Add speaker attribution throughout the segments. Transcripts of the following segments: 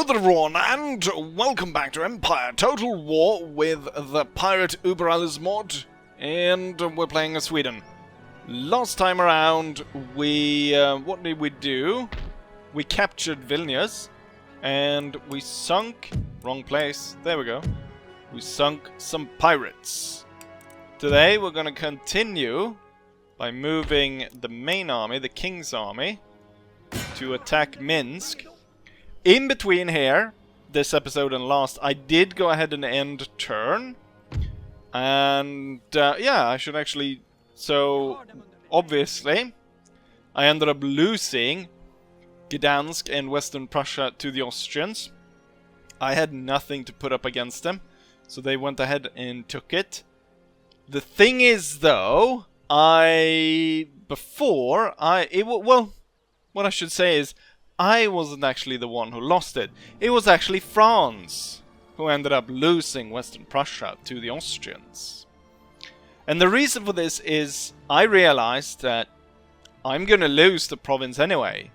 Speaker 1: Hello there everyone, and welcome back to Empire Total War with the Pirate Uber Alice mod, and we're playing as Sweden. Last time around, what did we do? We captured Vilnius, and we sunk... wrong place, there we go. We sunk some pirates. Today we're gonna continue by moving the main army, the King's army, to attack Minsk. In between here, this episode and last, I did go ahead and end turn. And, yeah, I should actually... So, obviously, I ended up losing Gdansk and Western Prussia to the Austrians. I had nothing to put up against them, so they went ahead and took it. The thing is, though, what I should say is, I wasn't actually the one who lost it. It was actually France who ended up losing Western Prussia to the Austrians. And the reason for this is I realized that I'm gonna lose the province anyway.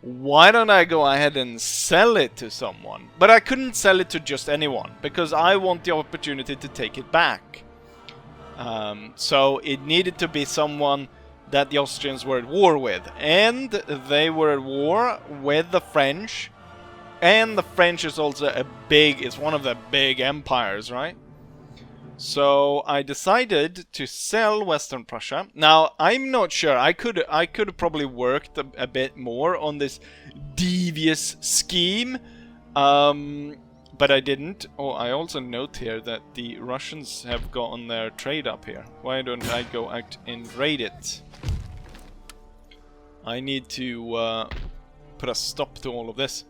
Speaker 1: Why don't I go ahead and sell it to someone? But I couldn't sell it to just anyone, because I want the opportunity to take it back. So it needed to be someone that the Austrians were at war with, and they were at war with the French, and the French is also it's one of the big empires, right? So I decided to sell Western Prussia. Now I'm not sure. I could have probably worked a bit more on this devious scheme, but I didn't. Oh, I also note here that the Russians have gotten their trade up here. Why don't I go out and raid it? I need to put a stop to all of this.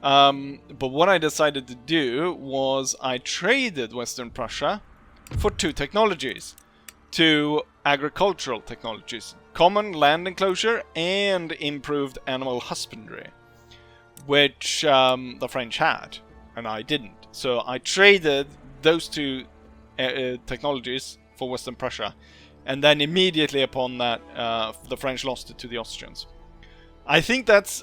Speaker 1: But what I decided to do was I traded Western Prussia for two technologies. Two agricultural technologies. Common land enclosure and improved animal husbandry. Which the French had, and I didn't. So I traded those two technologies for Western Prussia. And then immediately upon that, the French lost it to the Austrians. I think that's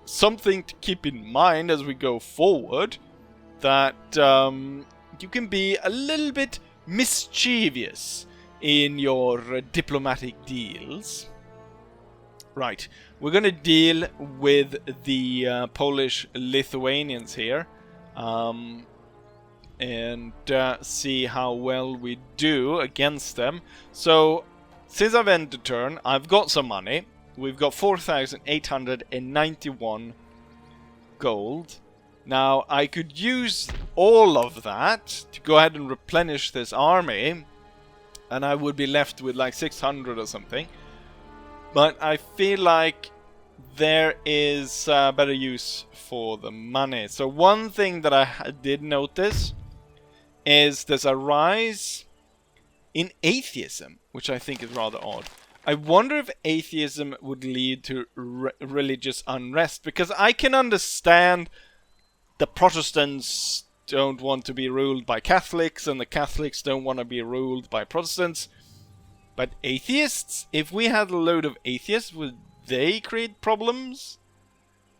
Speaker 1: something to keep in mind as we go forward. That you can be a little bit mischievous in your diplomatic deals. Right, we're going to deal with the Polish-Lithuanians here. And see how well we do against them. So, since I've ended turn, I've got some money. We've got 4,891 gold. Now, I could use all of that to go ahead and replenish this army, and I would be left with like 600 or something. But I feel like there is better use for the money. So one thing that I did notice is there's a rise in atheism, which I think is rather odd. I wonder if atheism would lead to religious unrest, because I can understand the Protestants don't want to be ruled by Catholics, and the Catholics don't want to be ruled by Protestants. But atheists? If we had a load of atheists, would they create problems?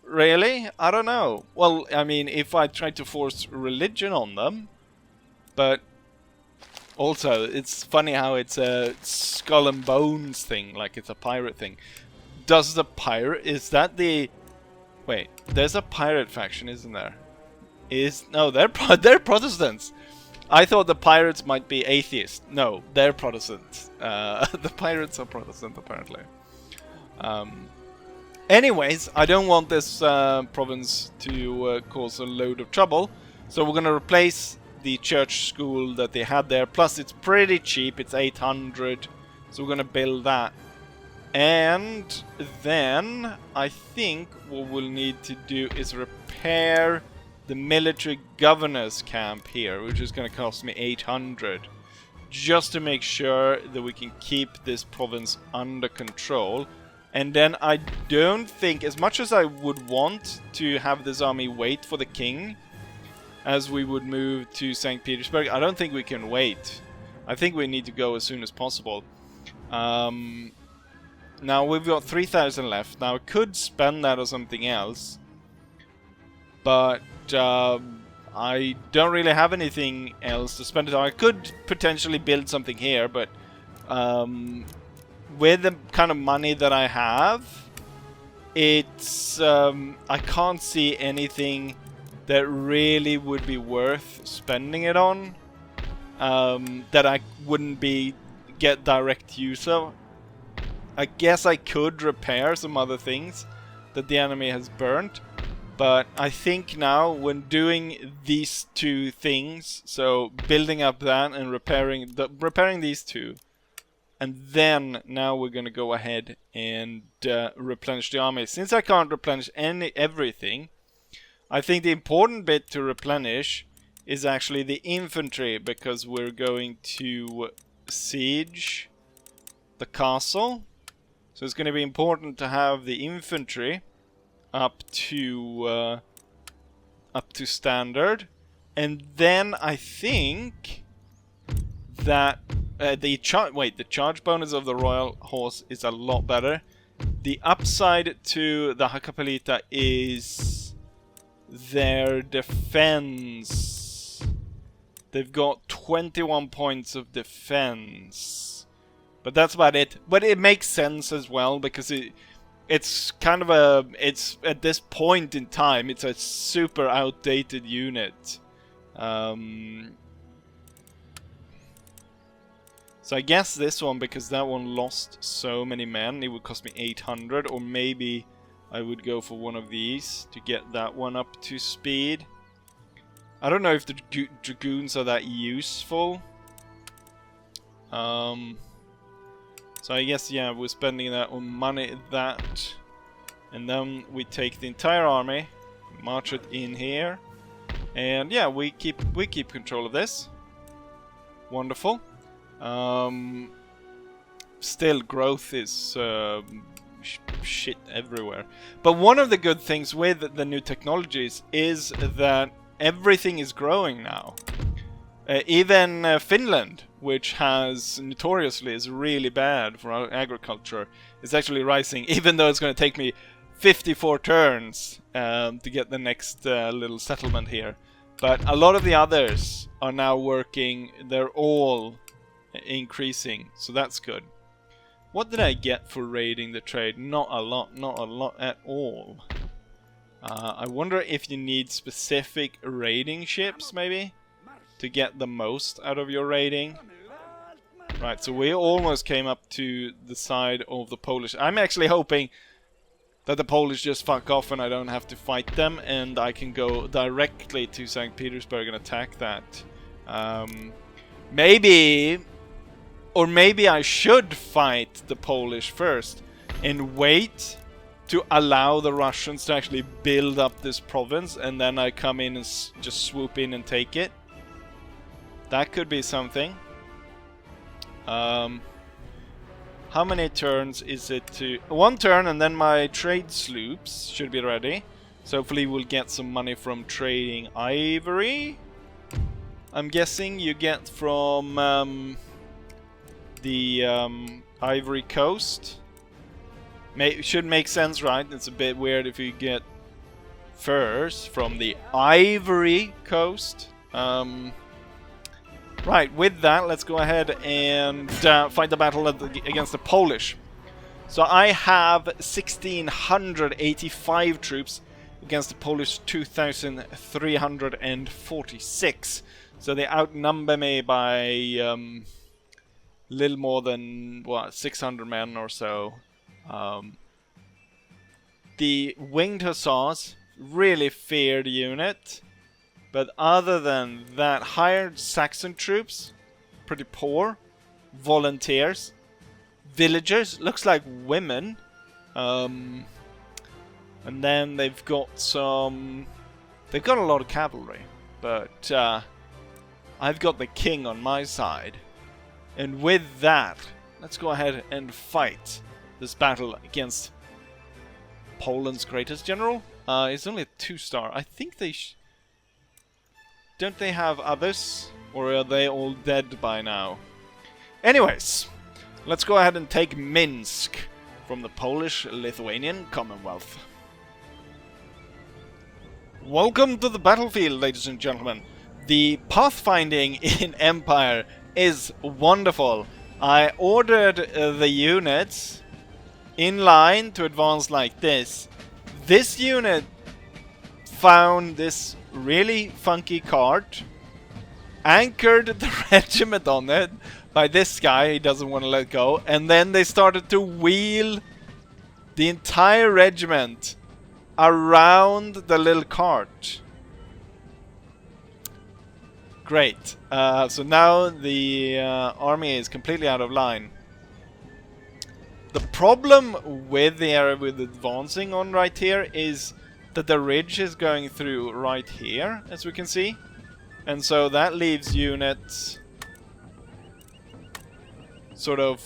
Speaker 1: Really? I don't know. Well, I mean, if I tried to force religion on them. But also, it's funny how it's a skull and bones thing, like it's a pirate thing. Does the pirate... is that the... wait, there's a pirate faction, isn't there? No, they're Protestants. I thought the pirates might be atheists. No, they're Protestants. The pirates are Protestant, apparently. Anyways, I don't want this province to cause a load of trouble. So we're going to replace the church school that they had there. Plus, it's pretty cheap. It's 800. So we're going to build that. And then I think what we'll need to do is repair the military governor's camp here, which is going to cost me 800. Just to make sure that we can keep this province under control. And then I don't think, as much as I would want to have this army wait for the king, as we would move to St. Petersburg, I don't think we can wait. I think we need to go as soon as possible. Now we've got 3,000 left. Now I could spend that on something else. but I don't really have anything else to spend it on. I could potentially build something here, but with the kind of money that I have, it's I can't see anything that really would be worth spending it on, that I wouldn't get direct use of. I guess I could repair some other things that the enemy has burnt, but I think now when doing these two things, so building up that and repairing these two, and then now we're gonna go ahead and replenish the army. Since I can't replenish everything, I think the important bit to replenish is actually the infantry, because we're going to siege the castle. So it's going to be important to have the infantry up to standard, and then I think that the charge bonus of the Royal Horse is a lot better. The upside to the Hakapelita is their defense. They've got 21 points of defense, but that's about it. But it makes sense as well, because it's kind of it's at this point in time, it's a super outdated unit. So I guess this one, because that one lost so many men, it would cost me 800, or maybe I would go for one of these to get that one up to speed. I don't know if the dragoons are that useful. So I guess, yeah, we're spending that on money, and then we take the entire army, march it in here, and yeah, we keep control of this. Wonderful. Still, growth is shit everywhere. But one of the good things with the new technologies is that everything is growing now. Even Finland, which has notoriously is really bad for agriculture, is actually rising, even though it's going to take me 54 turns to get the next little settlement here. But a lot of the others are now working. They're all increasing, so that's good. What did I get for raiding the trade? Not a lot at all. I wonder if you need specific raiding ships, maybe, to get the most out of your raiding. Right, so we almost came up to the side of the Polish. I'm actually hoping that the Polish just fuck off and I don't have to fight them, and I can go directly to St. Petersburg and attack that. Maybe I should fight the Polish first and wait to allow the Russians to actually build up this province, and then I come in and just swoop in and take it. That could be something. How many turns is it to... One turn, and then my trade sloops should be ready. So hopefully we'll get some money from trading ivory. I'm guessing you get from the Ivory Coast. Should make sense, right? It's a bit weird if you get furs from the Ivory Coast. Right, with that, let's go ahead and fight the battle against the Polish. So I have 1,685 troops against the Polish 2,346. So they outnumber me by little more than, what, 600 men or so. The Winged Hussars, really feared unit. But other than that, hired Saxon troops, pretty poor. Volunteers. Villagers, looks like women. And then they've got some... They've got a lot of cavalry. But I've got the king on my side. And with that, let's go ahead and fight this battle against Poland's greatest general. It's only a 2-star. I think they... Don't they have others? Or are they all dead by now? Anyways, let's go ahead and take Minsk from the Polish-Lithuanian Commonwealth. Welcome to the battlefield, ladies and gentlemen. The pathfinding in Empire is wonderful. I ordered the units in line to advance like this. This unit found this really funky cart, anchored the regiment on it by this guy, he doesn't want to let go, and then they started to wheel the entire regiment around the little cart. Great. So now the army is completely out of line. The problem with the area with advancing on right here is that the ridge is going through right here, as we can see. And so that leaves units sort of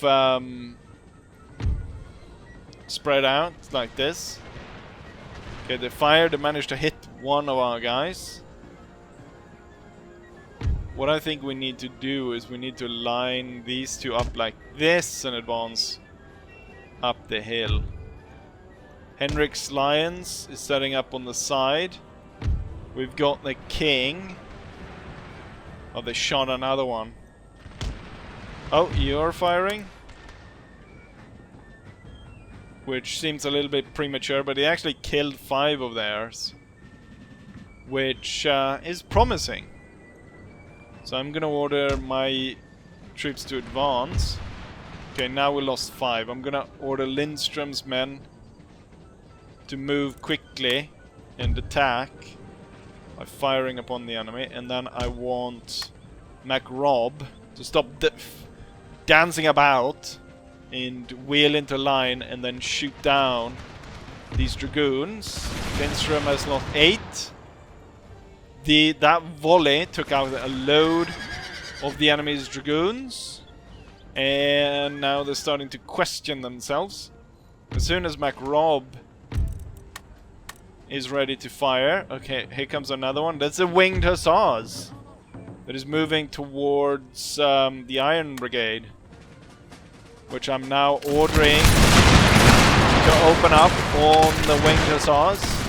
Speaker 1: spread out like this. Okay, they fired, they managed to hit one of our guys. What I think we need to do is we need to line these two up like this and advance up the hill. Henrik's Lions is setting up on the side. We've got the king. Oh, they shot another one. Oh, you're firing? Which seems a little bit premature, but he actually killed 5 of theirs. Which is promising. So I'm gonna order my troops to advance. Okay, now we lost 5. I'm gonna order Lindström's men to move quickly and attack by firing upon the enemy. And then I want MacRob to stop dancing about and wheel into line and then shoot down these dragoons. Lindström has lost 8. That volley took out a load of the enemy's dragoons, and now they're starting to question themselves. As soon as MacRob is ready to fire, okay, here comes another one. That's a winged hussars that is moving towards the Iron Brigade, which I'm now ordering to open up on the winged hussars.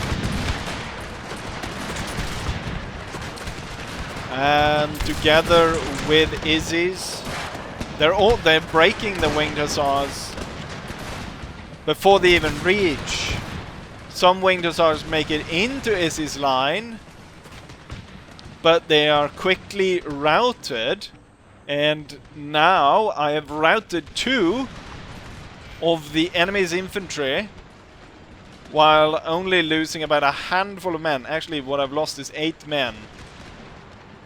Speaker 1: And together with Izzy's, they're breaking the winged hussars before they even reach. Some winged hussars make it into Izzy's line, but they are quickly routed. And now I have routed 2 of the enemy's infantry, while only losing about a handful of men. Actually, what I've lost is 8 men.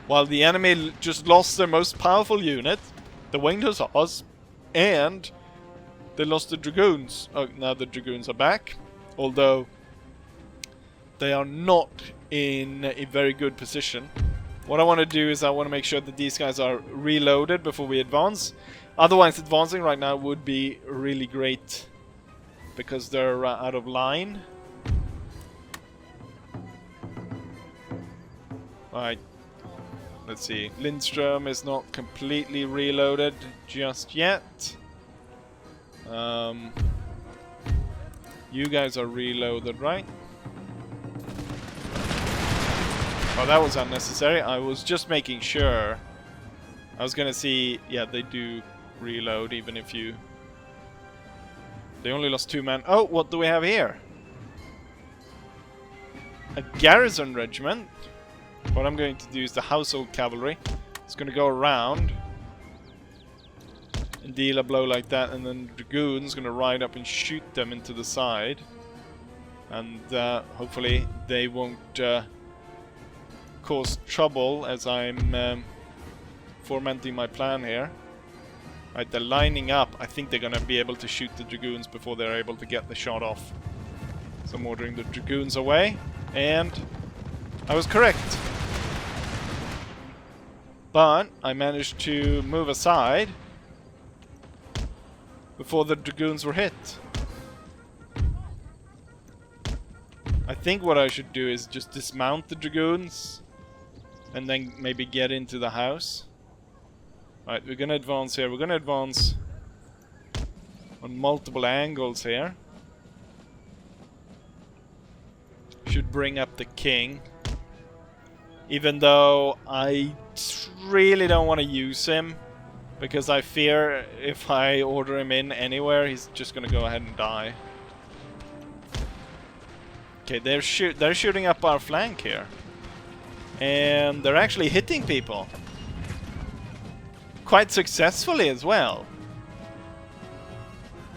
Speaker 1: While the enemy just lost their most powerful unit, the winged hussars, and they lost the dragoons. Oh, now the dragoons are back, although they are not in a very good position. What I want to do is I want to make sure that these guys are reloaded before we advance. Otherwise, advancing right now would be really great because they're out of line. Alright. Let's see, Lindström is not completely reloaded just yet. You guys are reloaded, right? Oh, that was unnecessary. I was just making sure. I was gonna see, yeah, they do reload even if you... They only lost 2 men. Oh, what do we have here? A garrison regiment. What I'm going to do is the household cavalry. It's going to go around and deal a blow like that, and then the dragoon's going to ride up and shoot them into the side. And hopefully they won't cause trouble as I'm fomenting my plan here. Right, they're lining up. I think they're going to be able to shoot the dragoons before they're able to get the shot off. So I'm ordering the dragoons away, and I was correct. But I managed to move aside before the dragoons were hit. I think what I should do is just dismount the dragoons and then maybe get into the house. Right, we're gonna advance here. We're gonna advance on multiple angles here. Should bring up the king. Even though I really don't want to use him, because I fear if I order him in anywhere, he's just gonna go ahead and die. Okay, they're shooting up our flank here, and they're actually hitting people quite successfully as well.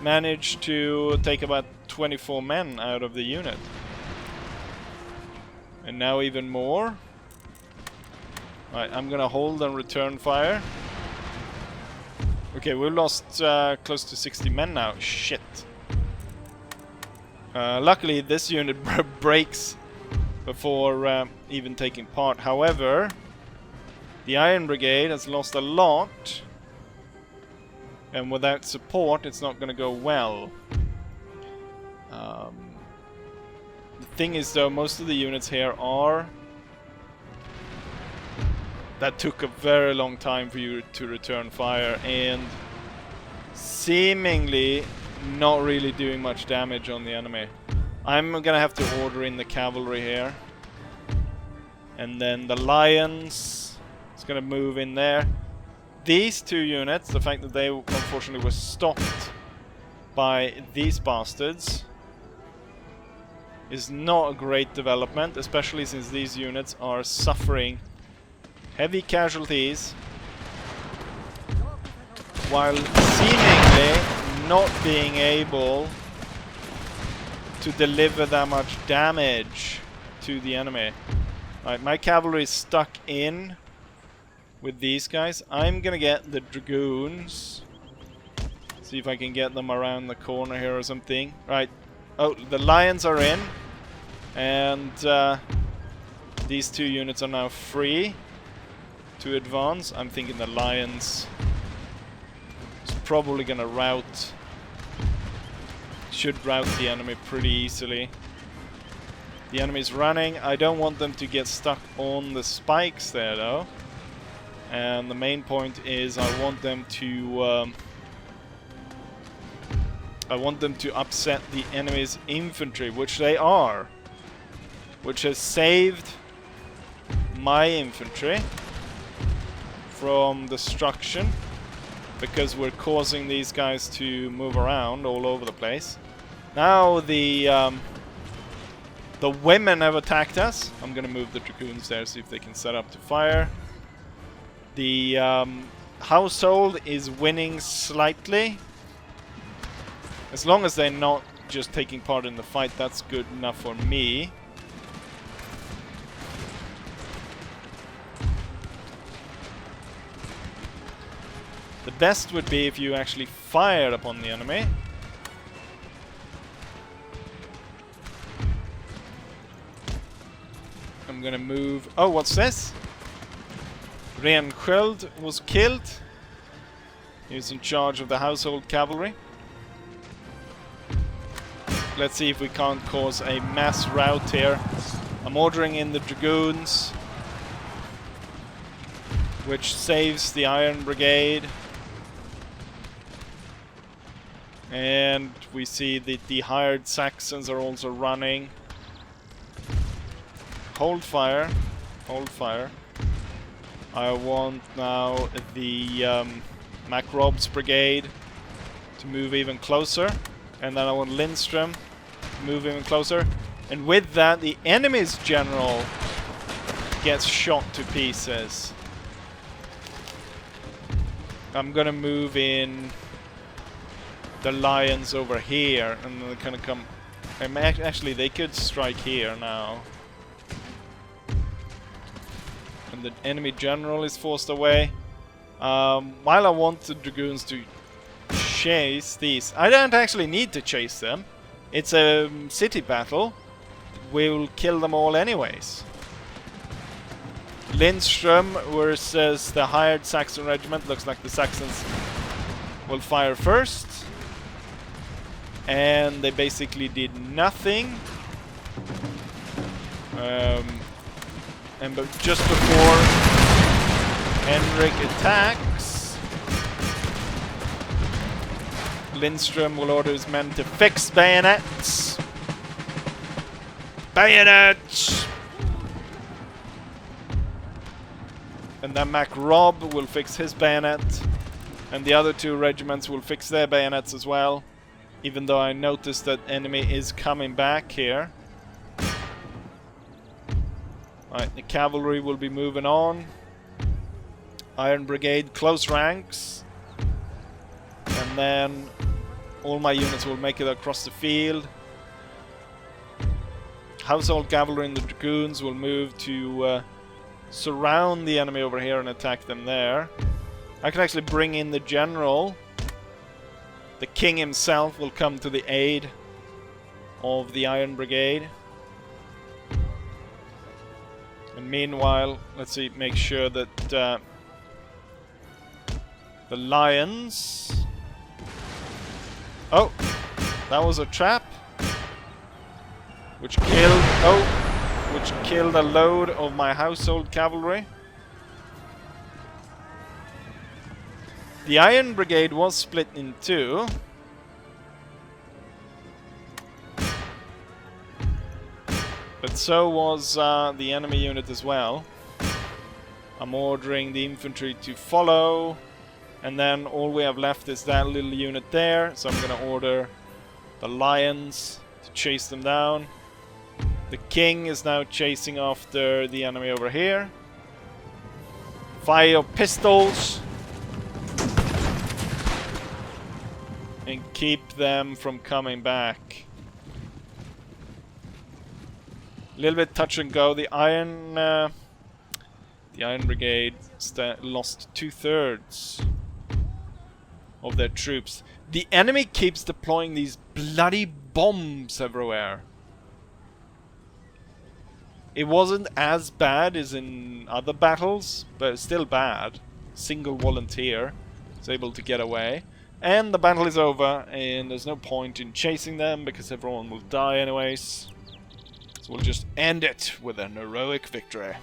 Speaker 1: Managed to take about 24 men out of the unit, and now even more. Right, I'm gonna hold and return fire. Okay, we've lost close to 60 men now. Shit. Luckily, this unit breaks before even taking part. However, the Iron Brigade has lost a lot, and without support, it's not gonna go well. The thing is, though, most of the units here are... That took a very long time for you to return fire, and seemingly not really doing much damage on the enemy. I'm gonna have to order in the cavalry here. And then the Lions is gonna move in there. These two units, the fact that they unfortunately were stopped by these bastards, is not a great development, especially since these units are suffering heavy casualties while seemingly not being able to deliver that much damage to the enemy. Right, my cavalry is stuck in with these guys. I'm gonna get the dragoons. See if I can get them around the corner here or something. Right. Oh, the Lions are in. And these two units are now free to advance. I'm thinking the Lions is probably gonna rout. Should rout the enemy pretty easily. The enemy's running. I don't want them to get stuck on the spikes there though. And the main point is I want them to upset the enemy's infantry, which they are. Which has saved my infantry from destruction, because we're causing these guys to move around all over the place. Now the women have attacked us. I'm gonna move the dragoons there, see if they can set up to fire. The household is winning slightly. As long as they're not just taking part in the fight, that's good enough for me. The best would be if you actually fired upon the enemy. I'm gonna move... Oh, what's this? Rensköld was killed. He was in charge of the household cavalry. Let's see if we can't cause a mass rout here. I'm ordering in the dragoons, which saves the Iron Brigade. And we see that the hired Saxons are also running. Hold fire. Hold fire. I want now the Macrob's brigade to move even closer. And then I want Lindström to move even closer. And with that, the enemy's general gets shot to pieces. I'm gonna move in the Lions over here, and they're gonna come... Actually, they could strike here now. And the enemy general is forced away. While I want the dragoons to chase these... I don't actually need to chase them. It's a city battle. We'll kill them all anyways. Lindström versus the hired Saxon regiment. Looks like the Saxons will fire first. And they basically did nothing. And just before Henrik attacks, Lindström will order his men to fix bayonets. Bayonets! And then Mac Rob will fix his bayonet. And the other 2 regiments will fix their bayonets as well. Even though I noticed that enemy is coming back here. Alright, the cavalry will be moving on. Iron Brigade, close ranks. And then all my units will make it across the field. Household Cavalry and the Dragoons will move to surround the enemy over here and attack them there. I can actually bring in the general. The king himself will come to the aid of the Iron Brigade. And meanwhile, let's see, make sure that the Lions... Oh, that was a trap. Which killed a load of my household cavalry. The Iron Brigade was split in 2. But so was the enemy unit as well. I'm ordering the infantry to follow. And then all we have left is that little unit there. So I'm going to order the Lions to chase them down. The king is now chasing after the enemy over here. Fire your pistols. And keep them from coming back. A little bit touch and go. The Iron Brigade lost 2/3 of their troops. The enemy keeps deploying these bloody bombs everywhere. It wasn't as bad as in other battles, but it's still bad. Single volunteer is able to get away. And the battle is over, and there's no point in chasing them, because everyone will die anyways. So we'll just end it with an heroic victory.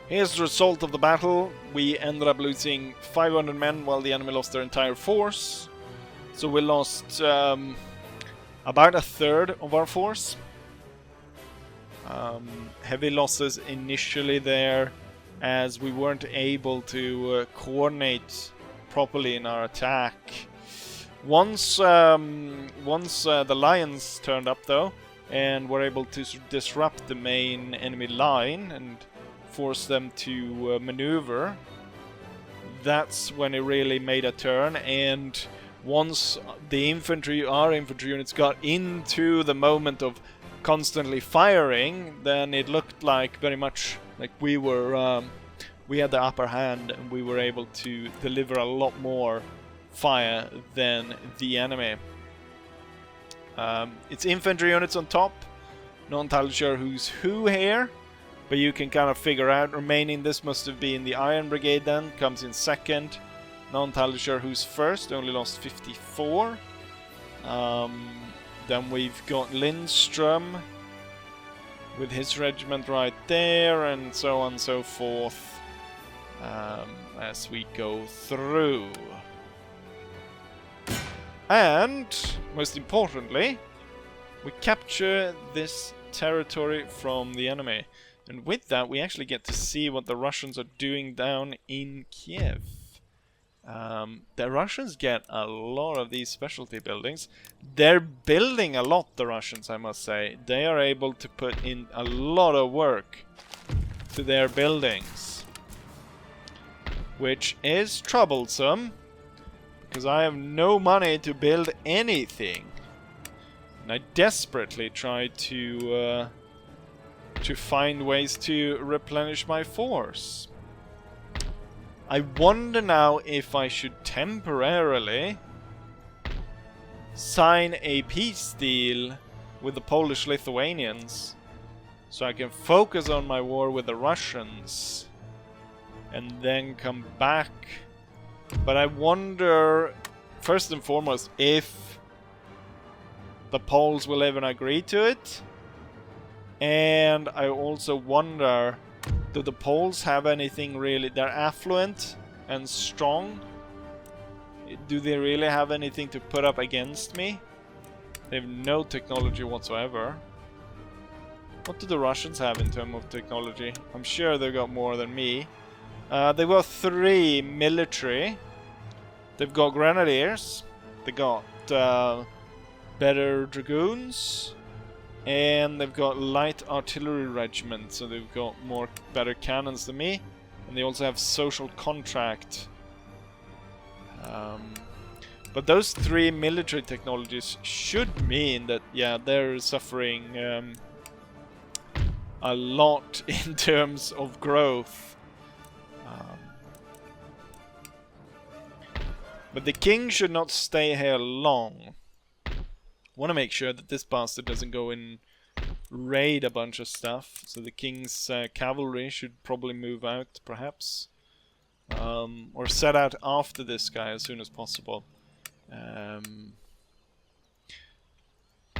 Speaker 1: Here's the result of the battle. We ended up losing 500 men while the enemy lost their entire force. So we lost about 1/3 of our force. Heavy losses initially there, as we weren't able to coordinate properly in our attack. Once the Lions turned up though, and were able to disrupt the main enemy line and force them to maneuver. That's when it really made a turn, and once the infantry, our infantry units, got into the moment of constantly firing, then it looked like very much like we were we had the upper hand, and we were able to deliver a lot more fire than the enemy. It's infantry units on top. Not entirely sure who's who here, but you can kind of figure out. Remaining, this must have been the Iron Brigade then, comes in second. Not entirely sure who's first, only lost 54. Then we've got Lindström with his regiment right there, and so on and so forth as we go through. And, most importantly, we capture this territory from the enemy. And with that, we actually get to see what the Russians are doing down in Kiev. The Russians get a lot of these specialty buildings. They're building a lot, the Russians, I must say. They are able to put in a lot of work to their buildings, which is troublesome, because I have no money to build anything. And I desperately try to find ways to replenish my force. I wonder now if I should temporarily sign a peace deal with the Polish-Lithuanians, so I can focus on my war with the Russians and then come back. But I wonder, first and foremost, if the Poles will even agree to it. And I also wonder, do the Poles have anything really? They're affluent and strong. Do they really have anything to put up against me? They have no technology whatsoever. What do the Russians have in terms of technology? I'm sure they've got more than me. They've got 3 military. They've got grenadiers. They got better dragoons. And they've got light artillery regiment, so they've got better cannons than me. And they also have social contract. But those 3 military technologies should mean that, yeah, they're suffering a lot in terms of growth. But the king should not stay here long. I want to make sure that this bastard doesn't go and raid a bunch of stuff. So the king's cavalry should probably move out, perhaps. Or set out after this guy as soon as possible.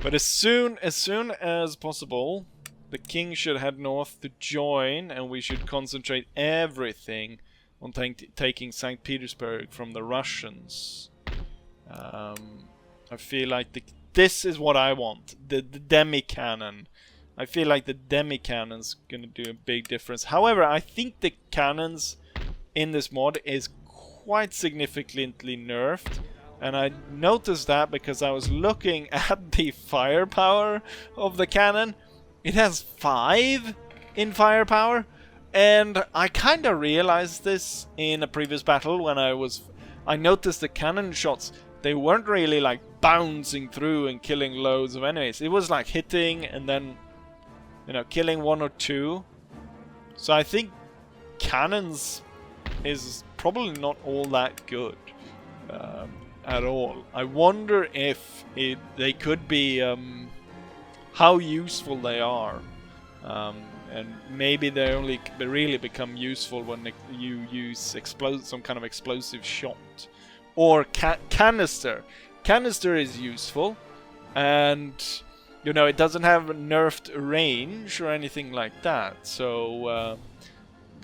Speaker 1: But as soon as possible, the king should head north to join, and we should concentrate everything on taking St. Petersburg from the Russians. I feel like this is what I want. The demi-cannon. I feel like the demi-cannon's gonna do a big difference. However, I think the cannons in this mod is quite significantly nerfed. And I noticed that because I was looking at the firepower of the cannon. It has 5 in firepower. And I kind of realized this in a previous battle when I noticed the cannon shots. They weren't really like bouncing through and killing loads of enemies. It was like hitting and then, you know, killing 1 or 2. So I think cannons is probably not all that good at all. I wonder if they could be, how useful they are. And maybe they only really become useful when you use some kind of explosive shot. Or canister. Canister is useful. And, you know, it doesn't have nerfed range or anything like that. So,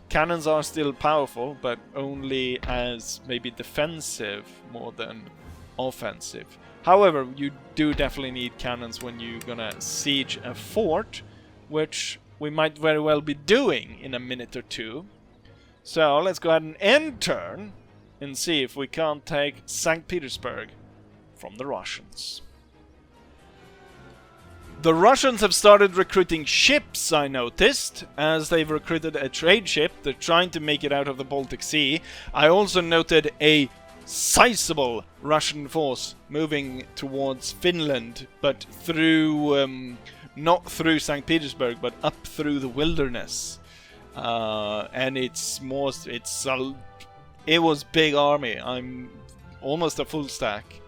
Speaker 1: cannons are still powerful, but only as maybe defensive more than offensive. However, you do definitely need cannons when you're gonna siege a fort, which we might very well be doing in a minute or 2. So let's go ahead and end turn and see if we can't take St. Petersburg from the Russians. The Russians have started recruiting ships, I noticed, as they've recruited a trade ship. They're trying to make it out of the Baltic Sea. I also noted a sizable Russian force moving towards Finland, but through, not through St. Petersburg, but up through the wilderness. And it was big army. I'm almost a full stack.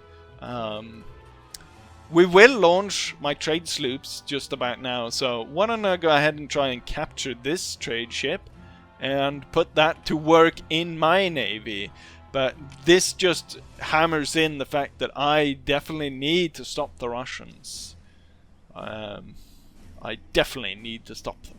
Speaker 1: We will launch my trade sloops just about now, so why don't I go ahead and try and capture this trade ship and put that to work in my navy. But this just hammers in the fact that I definitely need to stop the Russians. I definitely need to stop them.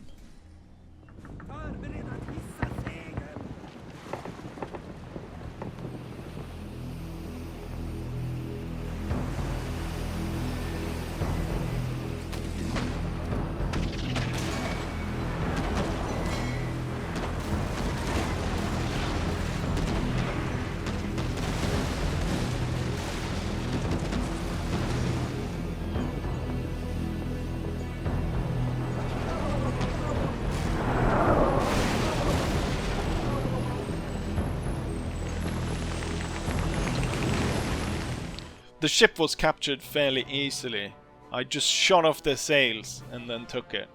Speaker 1: The ship was captured fairly easily. I just shot off their sails and then took it.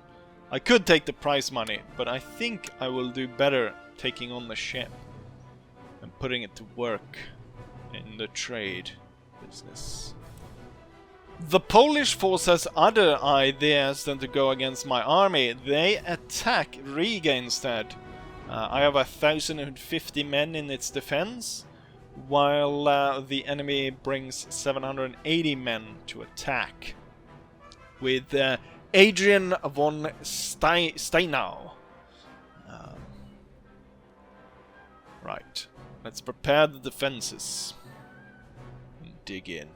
Speaker 1: I could take the prize money, but I think I will do better taking on the ship and putting it to work in the trade business. The Polish force has other ideas than to go against my army. They attack Riga instead. I have 1,050 men in its defense, while the enemy brings 780 men to attack, with Adrian von Steinau. Right, let's prepare the defenses and dig in.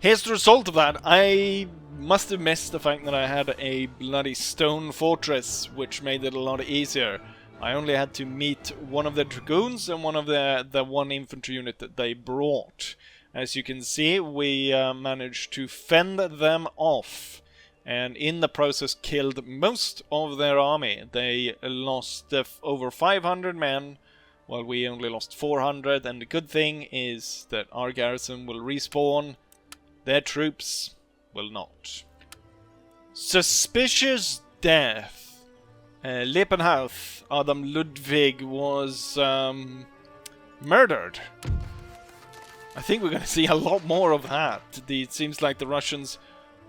Speaker 1: Here's the result of that. I must have missed the fact that I had a bloody stone fortress, which made it a lot easier. I only had to meet one of the dragoons and one of the one infantry unit that they brought. As you can see, we managed to fend them off, and in the process killed most of their army. They lost over 500 men, while we only lost 400, and the good thing is that our garrison will respawn. Their troops will not. Suspicious death. Lepenhauth, Adam Ludwig, was murdered. I think we're going to see a lot more of that. It seems like the Russians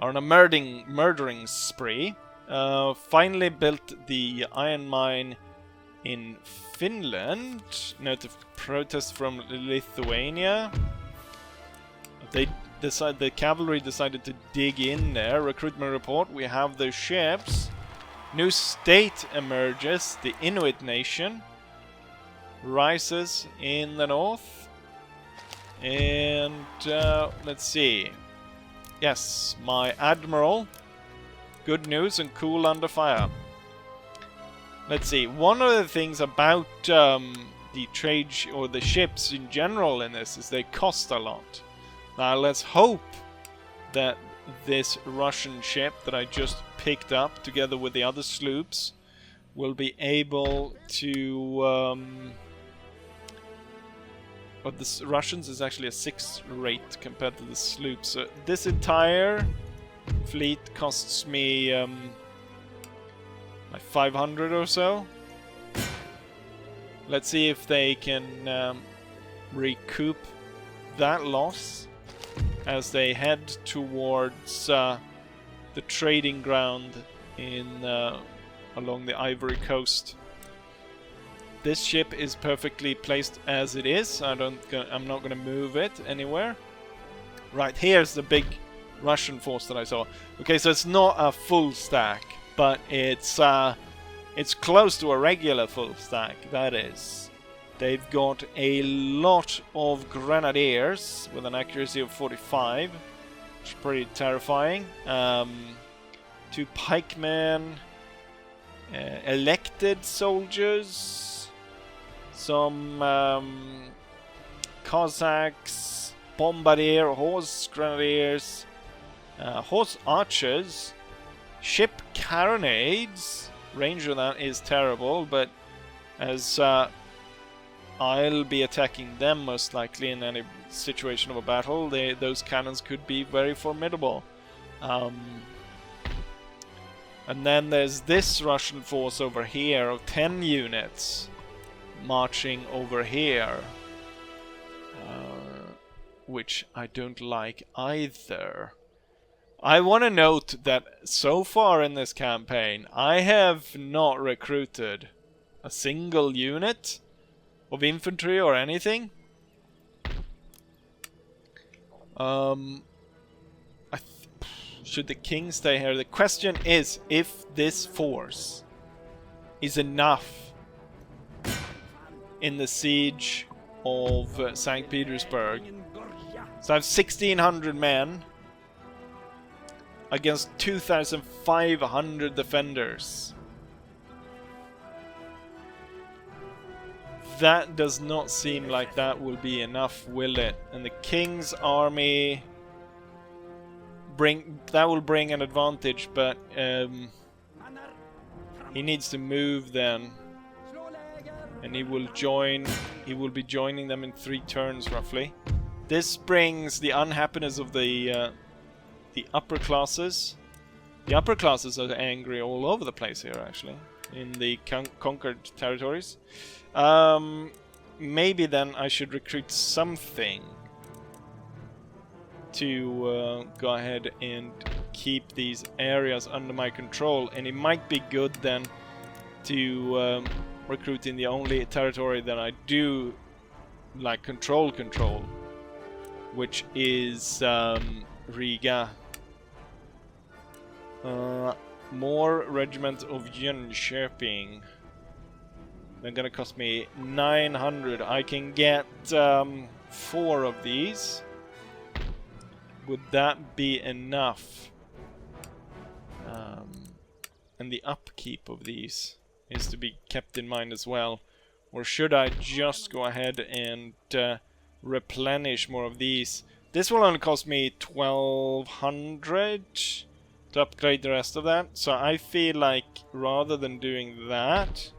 Speaker 1: are on a murdering spree. Finally built the iron mine in Finland. Note of protest from Lithuania. The cavalry decided to dig in there. Recruitment report. We have the ships. New state emerges. The Inuit nation rises in the north. And let's see. Yes, my admiral. Good news and cool under fire. Let's see. One of the things about the trade or the ships in general in this is they cost a lot. Now let's hope that this Russian ship that I just picked up together with the other sloops will be able to... but the Russians is actually a 6th rate compared to the sloops. So this entire fleet costs me like 500 or so. Let's see if they can recoup that loss. as they head towards the trading ground in along the Ivory Coast. This ship is perfectly placed as it is. I'm not going to move it anywhere. Right, here's the big Russian force that I saw. Okay, so it's not a full stack, but it's close to a regular full stack. That is. They've got a lot of grenadiers with an accuracy of 45, which is pretty terrifying. 2 pikemen, elected soldiers, some Cossacks, bombardier, horse grenadiers, horse archers, ship carronades. Range of that is terrible, but as I'll be attacking them most likely in any situation of a battle, those cannons could be very formidable. And then there's this Russian force over here of 10 units marching over here, which I don't like either. I want to note that so far in this campaign, I have not recruited a single unit of infantry or anything. Should the king stay here? The question is if this force is enough in the siege of St. Petersburg. So I have 1,600 men against 2,500 defenders. That does not seem like that will be enough, will it? And the king's army will bring an advantage, but he needs to move then, and he will be joining them in 3 turns roughly. This brings the unhappiness of the upper classes. The upper classes are angry all over the place here, actually, in the conquered territories. Maybe then I should recruit something to go ahead and keep these areas under my control, and it might be good then to recruit in the only territory that I do like control, which is Riga. More regiment of Jönköping. They're gonna cost me 900. I can get 4 of these. Would that be enough? And the upkeep of these is to be kept in mind as well. Or should I just go ahead and replenish more of these? This will only cost me 1,200 to upgrade the rest of that. So I feel like rather than doing that,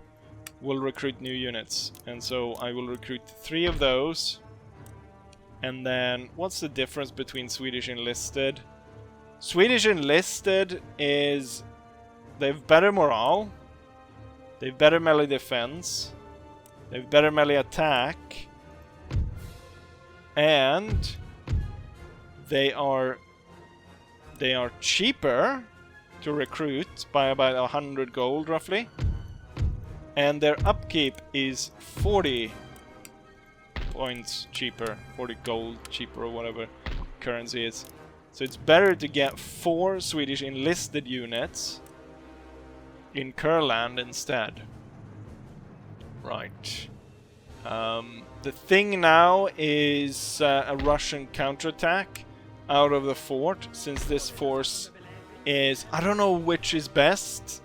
Speaker 1: we'll recruit new units. And so I will recruit 3 of those. And then, what's the difference between Swedish enlisted? Swedish enlisted is... they've better morale. They've better melee defense. They've better melee attack. And they are cheaper to recruit by about 100 gold roughly. And their upkeep is 40 points cheaper, 40 gold cheaper, or whatever currency is. So it's better to get 4 Swedish enlisted units in Kurland instead. Right. The thing now is a Russian counterattack out of the fort, since this force is... I don't know which is best,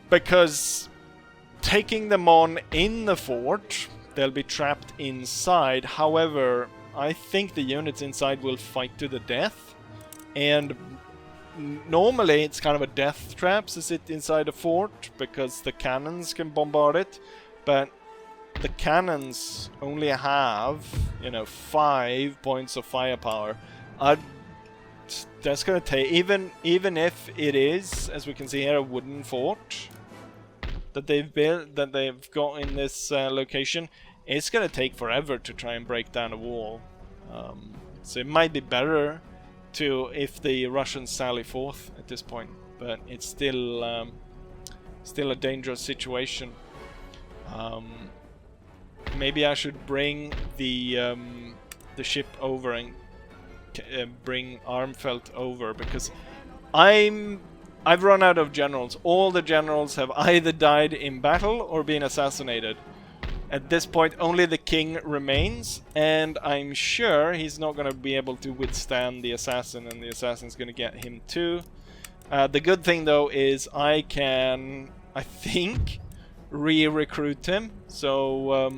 Speaker 1: because taking them on in the fort, they'll be trapped inside. However, I think the units inside will fight to the death, and normally it's kind of a death trap to sit inside a fort because the cannons can bombard it, but the cannons only have, 5 points of firepower. That's gonna take, even if it is, as we can see here, a wooden fort that they've built, that they've got in this location, it's gonna take forever to try and break down a wall. So it might be better to if the Russians sally forth at this point, but it's still still a dangerous situation. Maybe I should bring the ship over and bring Armfelt over, because I've run out of generals. All the generals have either died in battle or been assassinated. At this point, only the king remains, and I'm sure he's not going to be able to withstand the assassin, and the assassin's going to get him too. The good thing, though, is I can, I think, re-recruit him, so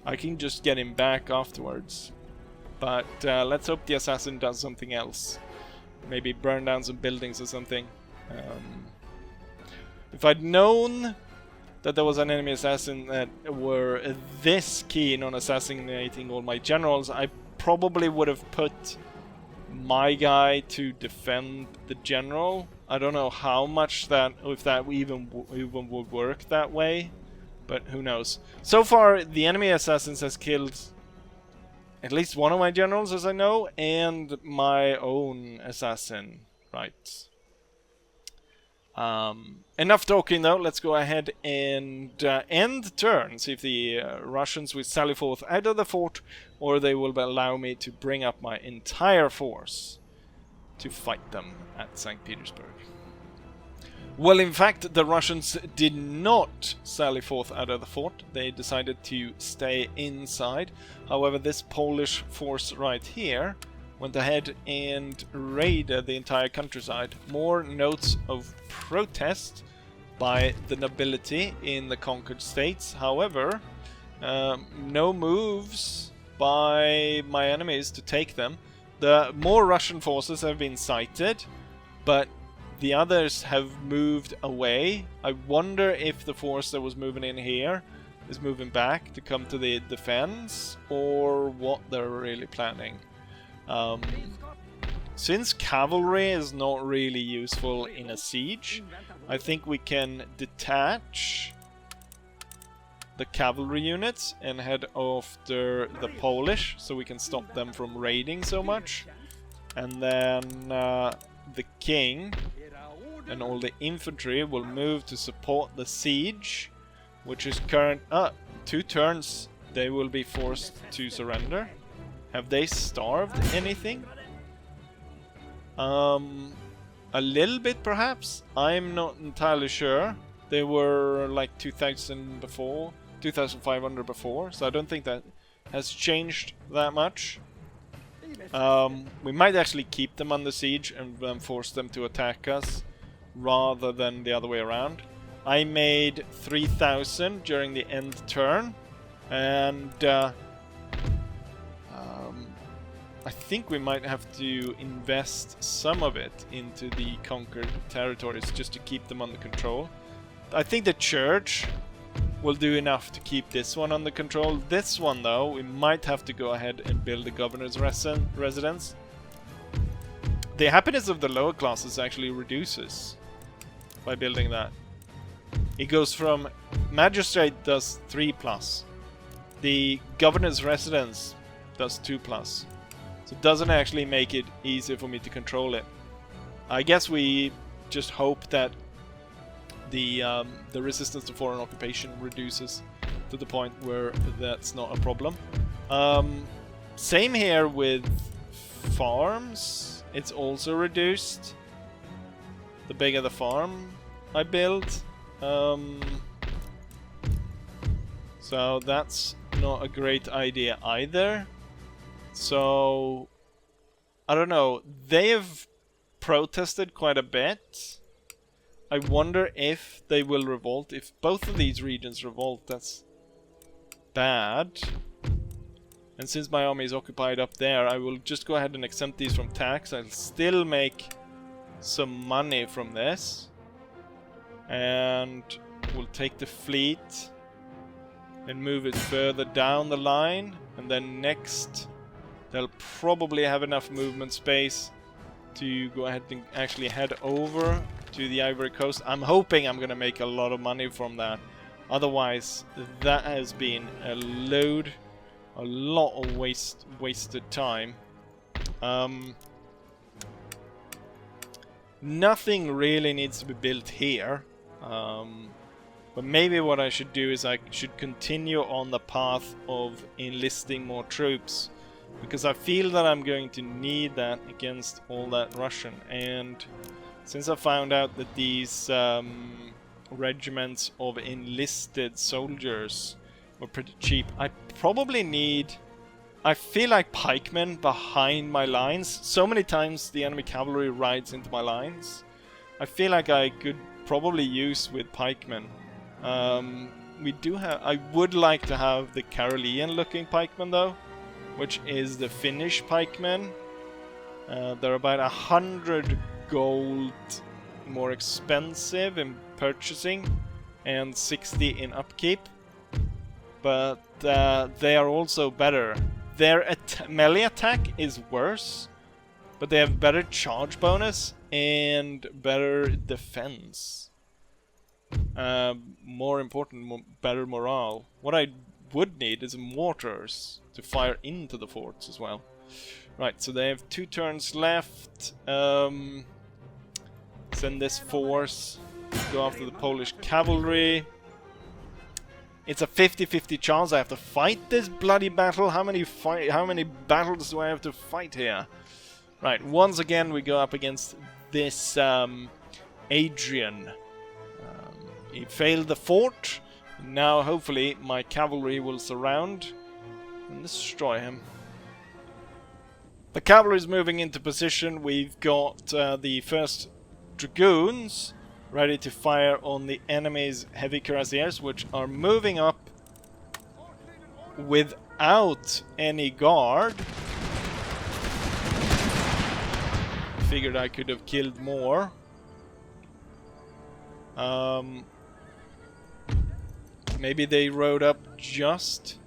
Speaker 1: I can just get him back afterwards. But let's hope the assassin does something else. Maybe burn down some buildings or something. If I'd known that there was an enemy assassin that were this keen on assassinating all my generals, I probably would have put my guy to defend the general. I don't know how much that, if that even would work that way, but who knows. So far, the enemy assassins has killed at least one of my generals, as I know, and my own assassin. Right. Enough talking though, let's go ahead and end turn, see if the Russians will sally forth out of the fort, or they will allow me to bring up my entire force to fight them at St. Petersburg. Well, in fact, the Russians did not sally forth out of the fort. They decided to stay inside. However, this Polish force right here went ahead and raided the entire countryside. More notes of protest by the nobility in the conquered states. However, no moves by my enemies to take them. The more Russian forces have been sighted, but the others have moved away. I wonder if the force that was moving in here is moving back to come to the defense, or what they're really planning. Since cavalry is not really useful in a siege, I think we can detach the cavalry units and head after the Polish, so we can stop them from raiding so much. And then the king and all the infantry will move to support the siege, which is current 2 turns. They will be forced to surrender. Have they starved anything? A little bit perhaps? I'm not entirely sure. They were like 2,000 before, 2,500 before, so I don't think that has changed that much. We might actually keep them under siege and then force them to attack us, rather than the other way around. I made 3,000 during the end turn, and I think we might have to invest some of it into the conquered territories just to keep them under control. I think the church will do enough to keep this one under control. This one though, we might have to go ahead and build a governor's residence. The happiness of the lower classes actually reduces by building that. It goes from magistrate does 3+. The governor's residence does 2+. So it doesn't actually make it easier for me to control it. I guess we just hope that the resistance to foreign occupation reduces to the point where that's not a problem. Same here with farms. It's also reduced the bigger the farm I build. So that's not a great idea either. So I don't know. They have protested quite a bit. I wonder if they will revolt. If both of these regions revolt, that's bad. And since my army is occupied up there, I will just go ahead and exempt these from tax. I'll still make some money from this. And we'll take the fleet and move it further down the line. And then next, they'll probably have enough movement space to go ahead and actually head over to the Ivory Coast. I'm hoping I'm gonna make a lot of money from that. Otherwise, that has been a lot of wasted time. Nothing really needs to be built here. But maybe what I should do is I should continue on the path of enlisting more troops. Because I feel that I'm going to need that against all that Russian. And since I found out that these regiments of enlisted soldiers were pretty cheap, I probably need... I feel like pikemen behind my lines. So many times the enemy cavalry rides into my lines. I feel like I could probably use with pikemen. We do have... I would like to have the Karelian looking pikemen though, which is the Finnish pikemen. They're about 100 gold more expensive in purchasing and 60 in upkeep. But they are also better. Their melee attack is worse, but they have better charge bonus and better defense. More important, better morale. What I would need is mortars to fire into the forts as well. Right, so they have 2 turns left. Send this force, go after the Polish cavalry. It's a 50-50 chance I have to fight this bloody battle. How many battles do I have to fight here? Right, once again we go up against this Adrian. He failed the fort. Now hopefully my cavalry will surround and destroy him. The cavalry is moving into position. We've got the first dragoons ready to fire on the enemy's heavy cuirassiers, which are moving up without any guard. Figured I could have killed more. Maybe they rode up just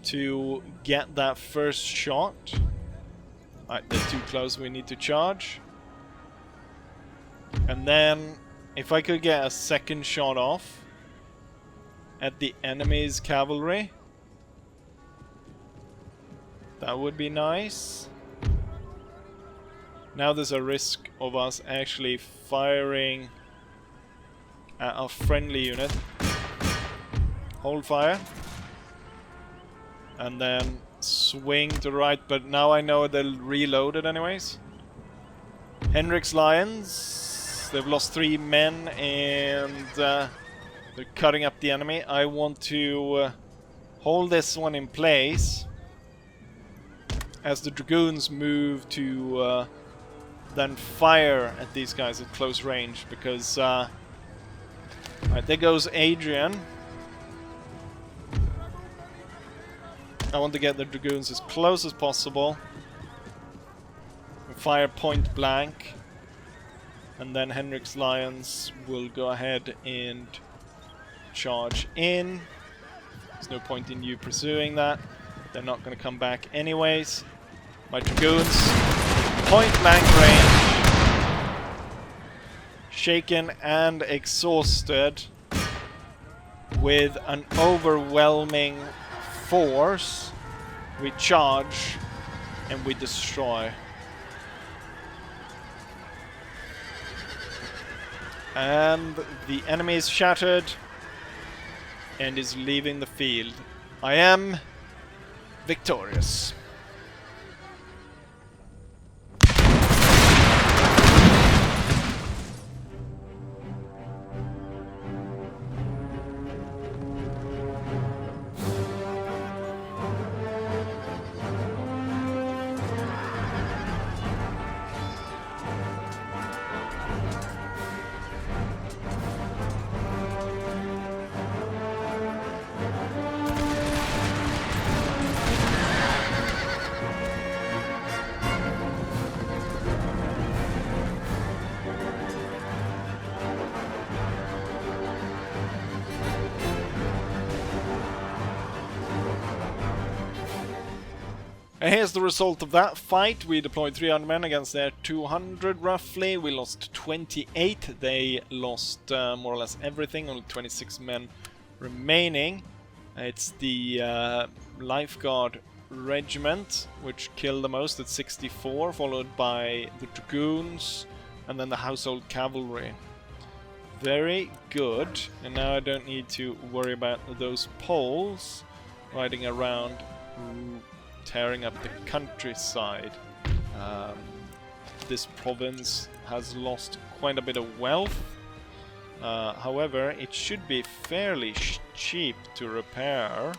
Speaker 1: to get that first shot. Alright, they're too close, we need to charge. And then, if I could get a second shot off at the enemy's cavalry, that would be nice. Now there's a risk of us actually firing at a friendly unit. Hold fire. And then swing to the right, but now I know they'll reload it anyways. Henrik's Lions, they've lost 3 men and they're cutting up the enemy. I want to hold this one in place as the dragoons move to then fire at these guys at close range, because right, there goes Adrian. I want to get the dragoons as close as possible. Fire point blank. And then Henrik's Lions will go ahead and charge in. There's no point in you pursuing that. They're not going to come back anyways. My dragoons, point blank range. Shaken and exhausted. With an overwhelming force, we charge and we destroy. And the enemy is shattered and is leaving the field. I am victorious. And here's the result of that fight. We deployed 300 men against their 200 roughly. We lost 28. They lost more or less everything. Only 26 men remaining. It's the lifeguard regiment, which killed the most at 64, followed by the dragoons, and then the household cavalry. Very good, and now I don't need to worry about those Poles riding around tearing up the countryside. This province has lost quite a bit of wealth. However, it should be fairly cheap to repair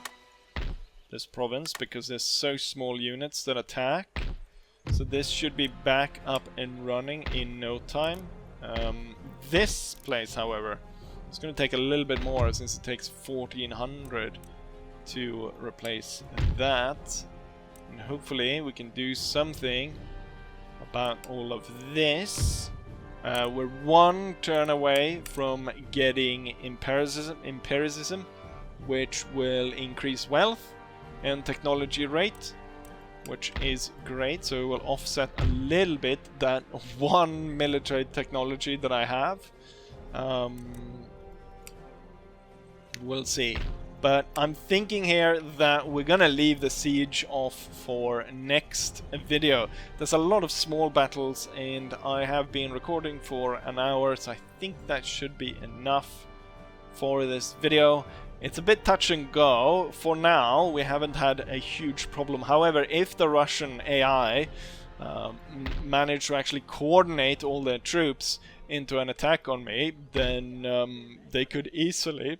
Speaker 1: this province because there's so small units that attack. So this should be back up and running in no time. This place, however, is going to take a little bit more since it takes 1400 to replace that. And hopefully we can do something about all of this. We're one turn away from getting empiricism, which will increase wealth and technology rate, which is great. So it will offset a little bit that one military technology that I have. We'll see. But I'm thinking here that we're gonna leave the siege off for next video. There's a lot of small battles and I have been recording for an hour, so I think that should be enough for this video. It's a bit touch and go. For now, we haven't had a huge problem. However, if the Russian AI manage to actually coordinate all their troops into an attack on me, then they could easily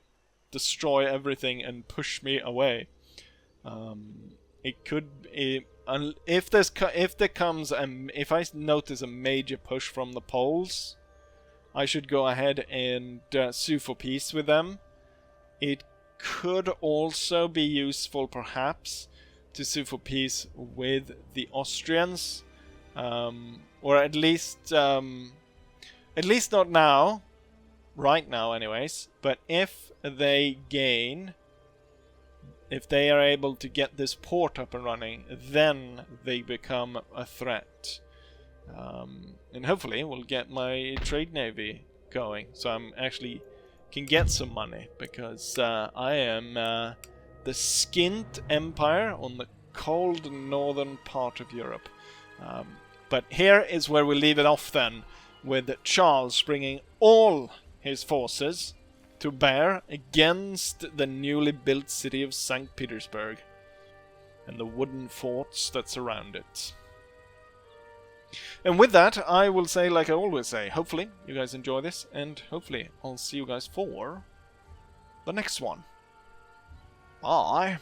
Speaker 1: destroy everything and push me away. It could, if I notice a major push from the Poles, I should go ahead and sue for peace with them. It could also be useful, perhaps, to sue for peace with the Austrians, or at least not now. Right now anyways, but if they are able to get this port up and running, then they become a threat. And hopefully we'll get my trade navy going, so I'm actually can get some money, because I am the skint empire on the cold northern part of Europe. But here is where we leave it off then, with Charles bringing all his forces to bear against the newly built city of St. Petersburg and the wooden forts that surround it. And with that, I will say, like I always say, hopefully you guys enjoy this, and hopefully I'll see you guys for the next one. Bye!